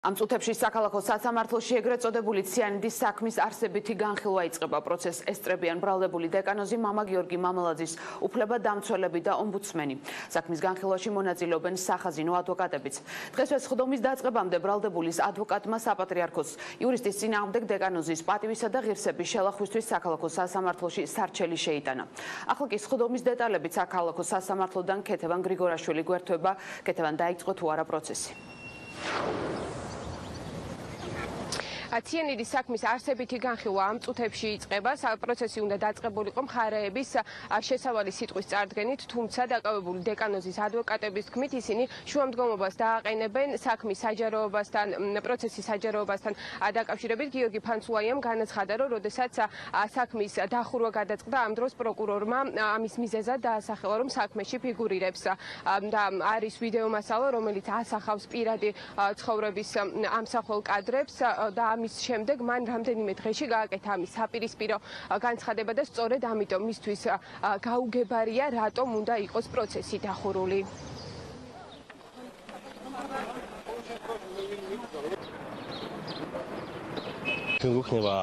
Am წუთებში საქალაქო სასამართლოში ეგრეთ წოდებული ციანიდის საქმის არსებითი განხილვა იწყება. პროცესს ესწრებიან ბრალდებული დეკანოზი მამა გიორგი მამალაძის უფლებადამცველები და ომბუდსმენი. საქმის განხილვაში მონაწილეობენ სახაზინო ადვოკატებიც. დღესვე სხდომის დაწყებამდე ბრალდებულის ადვოკატმა საპატრიარქოს იურისტის წინააღმდეგ დეკანოზის პატივისა და ღირსების შელახვისთვის საქალაქო სასამართლოში სარჩელი შეიტანა. ახლა კი სხდომის დეტალებით საქალაქო სასამართლოდან ქეთევან გრიგორაშვილი გვერდება. ქეთევან, დაიწყო თუ არა პროცესი? ციანიდის საქმის არსებითი განხილვა ამ წუთებში იწყება. პროცესი უნდა დაწყებულიყო მხარეების შესავალი სიტყვის წარდგენით, თუმცა დაკავებული დეკანოზის ადვოკატების თქმით, ისინი შუამდგომობას დააყენებენ საქმის საჯაროობასთან, პროცესის საჯაროობასთან დაკავშირებით. გიორგი ფანცულაიამ განაცხადა, რომ როდესაც საქმის დახურვა გადაწყდა, ამ დროს პროკურორმა ამის მიზეზად დაასახელა, რომ საქმეში ფიგურირებს და არის ვიდეო მასალა, რომელიც ასახავს პირადი ცხოვრების ამსახველ კადრებს და ამის შემდეგ მან რამდენიმე დღეში გააკეთა ამის საპირისპირო განცხადება და სწორედ ამიტომ მისთვის გაუგებარია, რატომ უნდა იყოს პროცესი დახურული. გვექნება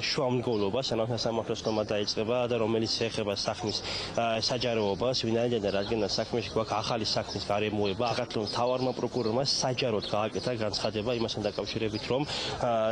შუამდგომლობა, სანამ სასამართლოს ხდომა დაიწყება და რომელიც ეხება საქმის საჯაროობას, ვინაიდან რადგან საქმეში გვაქვს ახალი საქმის გარემოება, აღარლო მთავარმა პროკურორმა საჯაროდ გააკეთა განცხადება იმასთან დაკავშირებით, რომ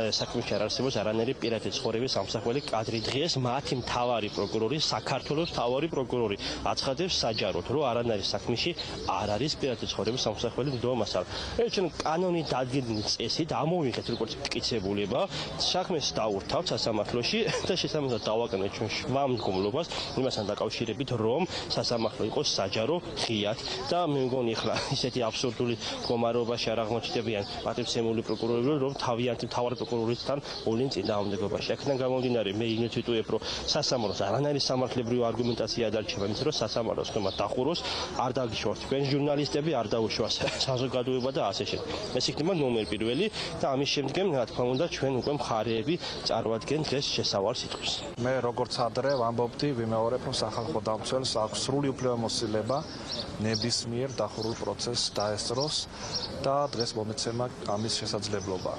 საქმეში არ არსებობს არანაირი პირადი ცხოვრების ამსახველი კადრი. დღეს მათი მთავარი პროკურორი, საქართველოს მთავარი პროკურორი აცხადებს საჯაროდ, რომ არანაირი საქმეში არ არის პირადი ცხოვრების ამსახველი მდგომასა. ჩვენ კანონით დადგენილი წესით ამოვიღეთ როგორც მტკიცებულება საქმეს დავურთავთ სასამართლოში და შესაბამისად დავაკანოთ ჩვენ შუამდგომლობას იმასთან დაკავშირებით, რომ სასამართლო იყოს საჯარო, ღიად და მე მგონი ახლა ისეთი აბსურდული მდგომარეობაში არ აღმოჩნდებიან პატივცემული პროკურორები, რომ თავიანთი მთავარი პროკურორისთან მოვლენ წინააღმდეგობაში. აქედან გამომდინარე, მე იმით ვიტყვიებ, რომ სასამართლოს არანაირი სამართლებრივი არგუმენტაცია არ დარჩება, იმით რომ სასამართლოს ხდომა დახუროს, არ დაგიშვათ თქვენ ჟურნალისტები, არ დაუშვას საზოგადოება და ასე შემდეგ. ეს იქნება ნომერ პირველი და ამის შემდეგ, რა თქმა უნდა, ჩვენ უკვე მხარეები წარმოადგენთ დღეს შესავალ სიტყვის. მე როგორც ადრე ვამბობდი, ვიმეორებ, რომ სახალხო დამცველს აქვს სრული უფლებამოსილება ნებისმიერ დახურულ პროცესს დაესწროს და დღეს მომეცემა ამის შესაძლებლობა.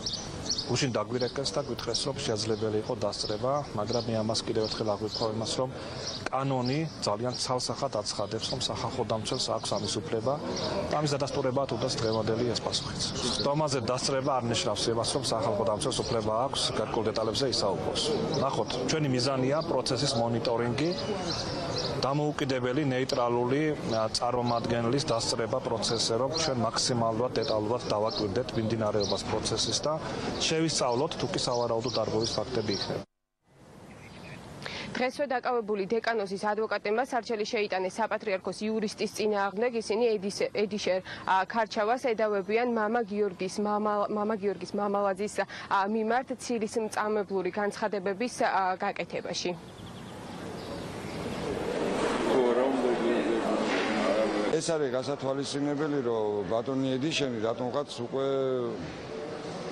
გუშინ დაგვირეკეს და გითხრეს, რომ შესაძლებელი იყო დასწრება, მაგრამ მე ამას კიდევ ერთხელ აღვიქვავ იმას, რომ კანონი ძალიან ცალსახად აცხადებს, რომ სახალხო დამცველს აქვს ამის უფლება და ამის დადასტურებაა თუნდაც დღევანდელი ეს პასუხიც. სხდომაზე დასწრება არ ნიშნავს იმას, რომ სახალხო დამცველს უფლება აქვს გარკვეულ დეტალებზე ისაუბროს. ნახოთ, ჩვენი მიზანია პროცესის მონიტორინგი, დამოუკიდებელი ნეიტრალური წარმომადგენლის დასწრება პროცესზე, რომ ჩვენ მაქსიმალურად დეტალურად დავაკვირდეთ მიმდინარეობას პროცესის და შევისწავლოთ თუ კი სავარაუდო დარღვევის ფაქტები იქნება. დღესვე დაკავებული დეკანოზის ადვოკატებმა სარჩელი შეიტანეს საპატრიარქოს იურისტის წინააღმდეგ. ისინი ედიშერ ქარჩავას ედავებიან მამა გიორგის მამალაძის მიმართ ცილისმწამებლური განცხადებების გაკეთებაში. ეს არის გასათვალისწინებელი, რომ ბატონი ედიშენი რატომღაც უკვე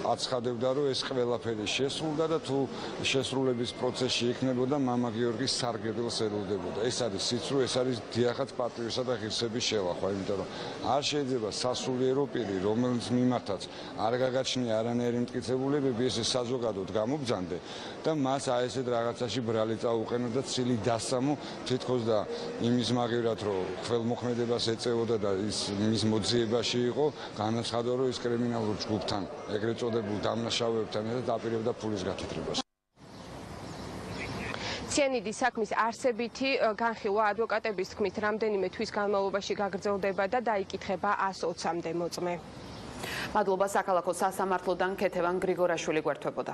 აცხადებდა, რომ ეს ყველაფერი შესრულდა და თუ შესრულების პროცესში იქნებოდა მამა გიორგის სარგებელს ელოდებოდა. ეს არის სიცრუე, ეს არის დიახაც პატივისა და ღირსების შელახვა, იმიტომ რომ არ შეიძლება სასულიერო პირი, რომელიც მიმართაც არ გაგაჩნია არანაირი მტკიცებულებები, ესე საზოგადოდ გამობძანდე და მას ესეთ რაღაცაში ბრალი წაუყენო და ცილი დასწამო თითქოს და იმის მაგივრად, რომ ხელმოქმედებას ეწეოდა და ის მის მოძიებაში იყო, განაცხადა, რომ ის კრიმინალურ ჯგუფთან ეგრეთ წოდებულ დამნაშავეებთან დაპირებდა ფულის გათეთრებას. ციანიდის საქმის არსებითი განხილვა ადვოკატების თქმით რამდენიმე თვის განმავლობაში გაგრძელდება და დაიკითხება 120-მდე მოწმე. მადლობა. საქალაქო სასამართლოდან ქეთევან გრიგორაშვილი გვერდებოდა.